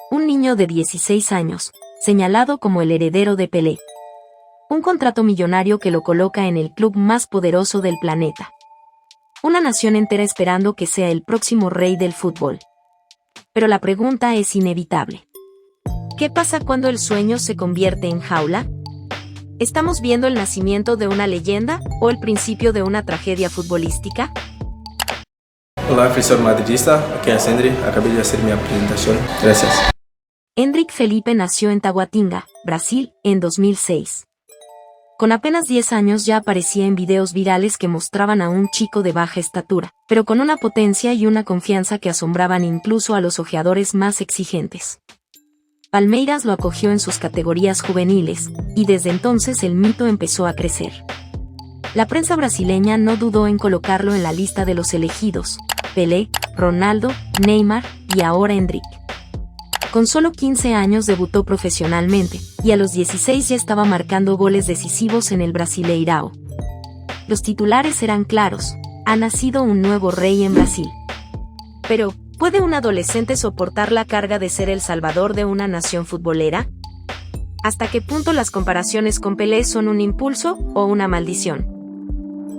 un niño de 16 años, señalado como el heredero de Pelé. Un contrato millonario que lo coloca en el club más poderoso del planeta. Una nación entera esperando que sea el próximo rey del fútbol. Pero la pregunta es inevitable. ¿Qué pasa cuando el sueño se convierte en jaula? ¿Estamos viendo el nacimiento de una leyenda o el principio de una tragedia futbolística? Olá, professor madridista, aqui é Endrick, acabei de hacer mi presentación. Gracias. Endrick Felipe nació en Taguatinga, Brasil, en 2006. Con apenas 10 años ya aparecía en videos virales que mostraban a un chico de baja estatura, pero con una potencia y una confianza que asombraban incluso a los ojeadores más exigentes. Palmeiras lo acogió en sus categorías juveniles, y desde entonces el mito empezó a crecer. La prensa brasileña no dudó en colocarlo en la lista de los elegidos: Pelé, Ronaldo, Neymar y ahora Endrick. Con solo 15 años debutó profesionalmente, y a los 16 ya estaba marcando goles decisivos en el Brasileirao. Los titulares eran claros: ha nacido un nuevo rey en Brasil. Pero, ¿puede un adolescente soportar la carga de ser el salvador de una nación futbolera? ¿Hasta qué punto las comparaciones con Pelé son un impulso o una maldición?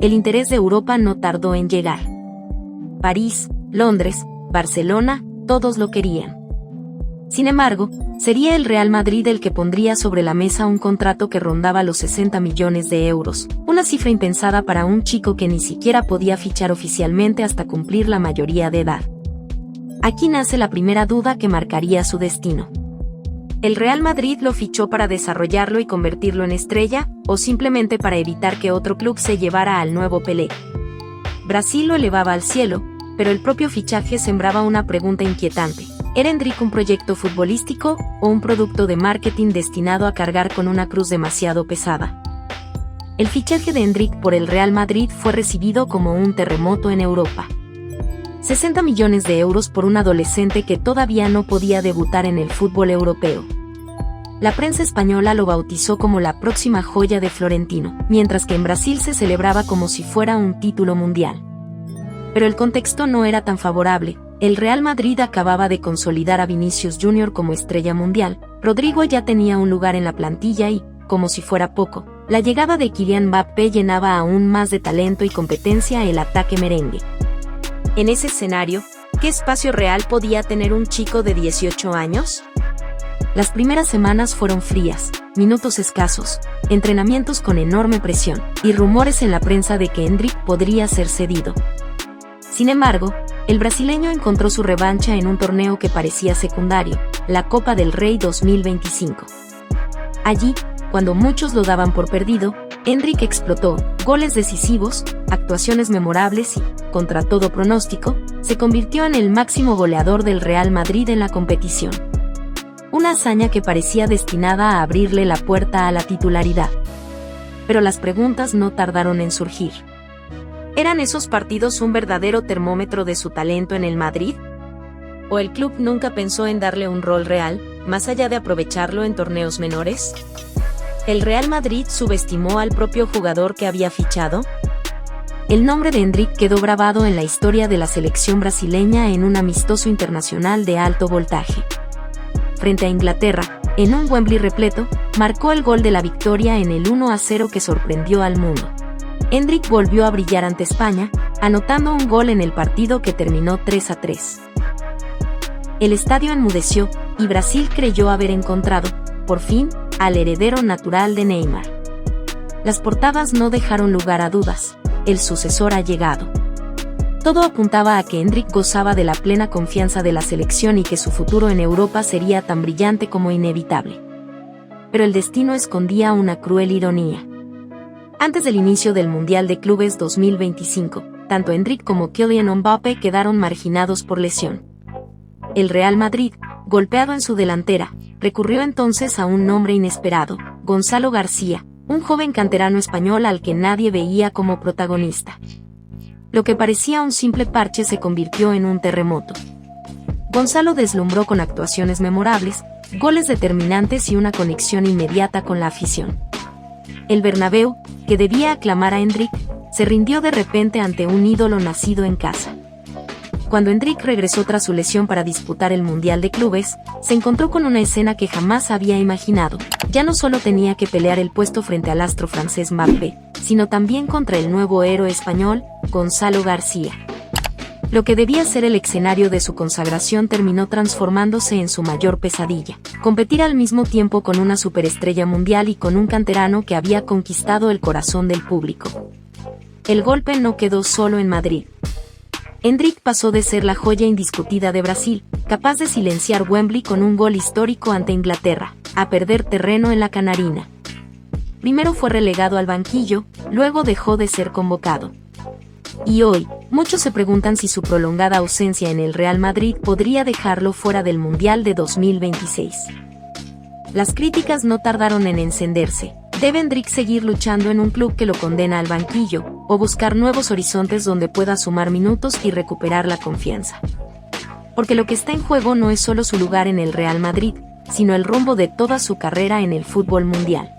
El interés de Europa no tardó en llegar. París, Londres, Barcelona, todos lo querían. Sin embargo, sería el Real Madrid el que pondría sobre la mesa un contrato que rondaba los 60 millones de euros, una cifra impensada para un chico que ni siquiera podía fichar oficialmente hasta cumplir la mayoría de edad. Aquí nace la primera duda que marcaría su destino. ¿El Real Madrid lo fichó para desarrollarlo y convertirlo en estrella, o simplemente para evitar que otro club se llevara al nuevo Pelé? Brasil lo elevaba al cielo, pero el propio fichaje sembraba una pregunta inquietante. ¿Era Endrick un proyecto futbolístico o un producto de marketing destinado a cargar con una cruz demasiado pesada? El fichaje de Endrick por el Real Madrid fue recibido como un terremoto en Europa. 60 millones de euros por un adolescente que todavía no podía debutar en el fútbol europeo. La prensa española lo bautizó como la próxima joya de Florentino, mientras que en Brasil se celebraba como si fuera un título mundial. Pero el contexto no era tan favorable. El Real Madrid acababa de consolidar a Vinicius Jr. como estrella mundial, Rodrigo ya tenía un lugar en la plantilla y, como si fuera poco, la llegada de Kylian Mbappé llenaba aún más de talento y competencia el ataque merengue. En ese escenario, ¿qué espacio real podía tener un chico de 18 años? Las primeras semanas fueron frías, minutos escasos, entrenamientos con enorme presión, y rumores en la prensa de que Endrick podría ser cedido. Sin embargo, el brasileño encontró su revancha en un torneo que parecía secundario, la Copa del Rey 2025. Allí, cuando muchos lo daban por perdido, Endrick explotó, goles decisivos, actuaciones memorables y, contra todo pronóstico, se convirtió en el máximo goleador del Real Madrid en la competición. Una hazaña que parecía destinada a abrirle la puerta a la titularidad. Pero las preguntas no tardaron en surgir. ¿Eran esos partidos un verdadero termómetro de su talento en el Madrid? ¿O el club nunca pensó en darle un rol real, más allá de aprovecharlo en torneos menores? ¿El Real Madrid subestimó al propio jugador que había fichado? El nombre de Endrick quedó grabado en la historia de la selección brasileña en un amistoso internacional de alto voltaje. Frente a Inglaterra, en un Wembley repleto, marcó el gol de la victoria en el 1-0 que sorprendió al mundo. Endrick volvió a brillar ante España, anotando un gol en el partido que terminó 3-3. El estadio enmudeció, y Brasil creyó haber encontrado, por fin, al heredero natural de Neymar. Las portadas no dejaron lugar a dudas: el sucesor ha llegado. Todo apuntaba a que Endrick gozaba de la plena confianza de la selección y que su futuro en Europa sería tan brillante como inevitable. Pero el destino escondía una cruel ironía. Antes del inicio del Mundial de Clubes 2025, tanto Endrick como Kylian Mbappé quedaron marginados por lesión. El Real Madrid, golpeado en su delantera, recurrió entonces a un nombre inesperado: Gonzalo García, un joven canterano español al que nadie veía como protagonista. Lo que parecía un simple parche se convirtió en un terremoto. Gonzalo deslumbró con actuaciones memorables, goles determinantes y una conexión inmediata con la afición. El Bernabéu, que debía aclamar a Endrick, se rindió de repente ante un ídolo nacido en casa. Cuando Endrick regresó tras su lesión para disputar el Mundial de Clubes, se encontró con una escena que jamás había imaginado. Ya no solo tenía que pelear el puesto frente al astro francés Mbappé, sino también contra el nuevo héroe español, Gonzalo García. Lo que debía ser el escenario de su consagración terminó transformándose en su mayor pesadilla: competir al mismo tiempo con una superestrella mundial y con un canterano que había conquistado el corazón del público. El golpe no quedó solo en Madrid. Endrick pasó de ser la joya indiscutida de Brasil, capaz de silenciar Wembley con un gol histórico ante Inglaterra, a perder terreno en la Canarina. Primero fue relegado al banquillo, luego dejó de ser convocado. Y hoy, muchos se preguntan si su prolongada ausencia en el Real Madrid podría dejarlo fuera del Mundial de 2026. Las críticas no tardaron en encenderse. ¿Debe Endrick seguir luchando en un club que lo condena al banquillo, o buscar nuevos horizontes donde pueda sumar minutos y recuperar la confianza? Porque lo que está en juego no es solo su lugar en el Real Madrid, sino el rumbo de toda su carrera en el fútbol mundial.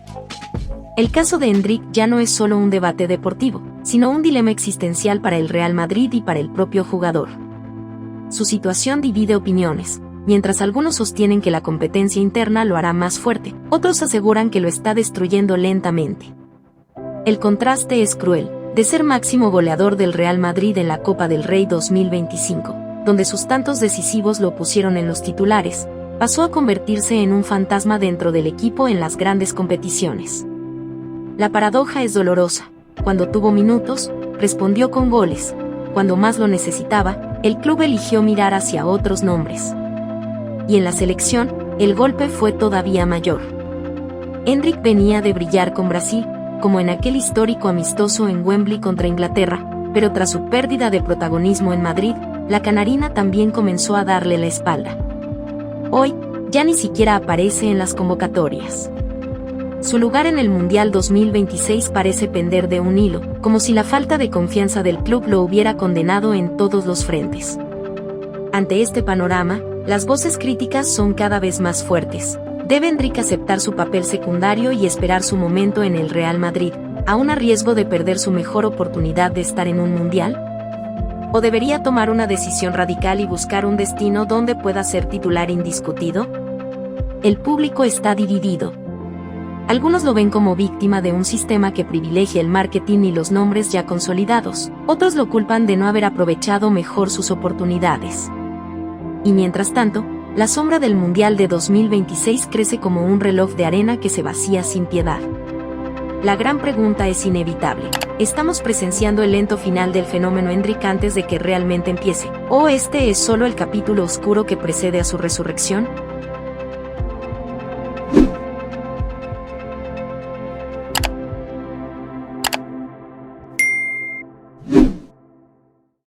El caso de Endrick ya no es solo un debate deportivo, sino un dilema existencial para el Real Madrid y para el propio jugador. Su situación divide opiniones. Mientras algunos sostienen que la competencia interna lo hará más fuerte, otros aseguran que lo está destruyendo lentamente. El contraste es cruel: de ser máximo goleador del Real Madrid en la Copa del Rey 2025, donde sus tantos decisivos lo pusieron en los titulares, pasó a convertirse en un fantasma dentro del equipo en las grandes competiciones. La paradoja es dolorosa. Cuando tuvo minutos, respondió con goles. Cuando más lo necesitaba, el club eligió mirar hacia otros nombres. Y en la selección, el golpe fue todavía mayor. Endrick venía de brillar con Brasil, como en aquel histórico amistoso en Wembley contra Inglaterra, pero tras su pérdida de protagonismo en Madrid, la Canarina también comenzó a darle la espalda. Hoy, ya ni siquiera aparece en las convocatorias. Su lugar en el Mundial 2026 parece pender de un hilo, como si la falta de confianza del club lo hubiera condenado en todos los frentes. Ante este panorama, las voces críticas son cada vez más fuertes. ¿Debe Endrick aceptar su papel secundario y esperar su momento en el Real Madrid, aún a riesgo de perder su mejor oportunidad de estar en un mundial? ¿O debería tomar una decisión radical y buscar un destino donde pueda ser titular indiscutido? El público está dividido. Algunos lo ven como víctima de un sistema que privilegia el marketing y los nombres ya consolidados. Otros lo culpan de no haber aprovechado mejor sus oportunidades. Y mientras tanto, la sombra del Mundial de 2026 crece como un reloj de arena que se vacía sin piedad. La gran pregunta es inevitable: ¿estamos presenciando el lento final del fenómeno Endrick antes de que realmente empiece? ¿O este es solo el capítulo oscuro que precede a su resurrección?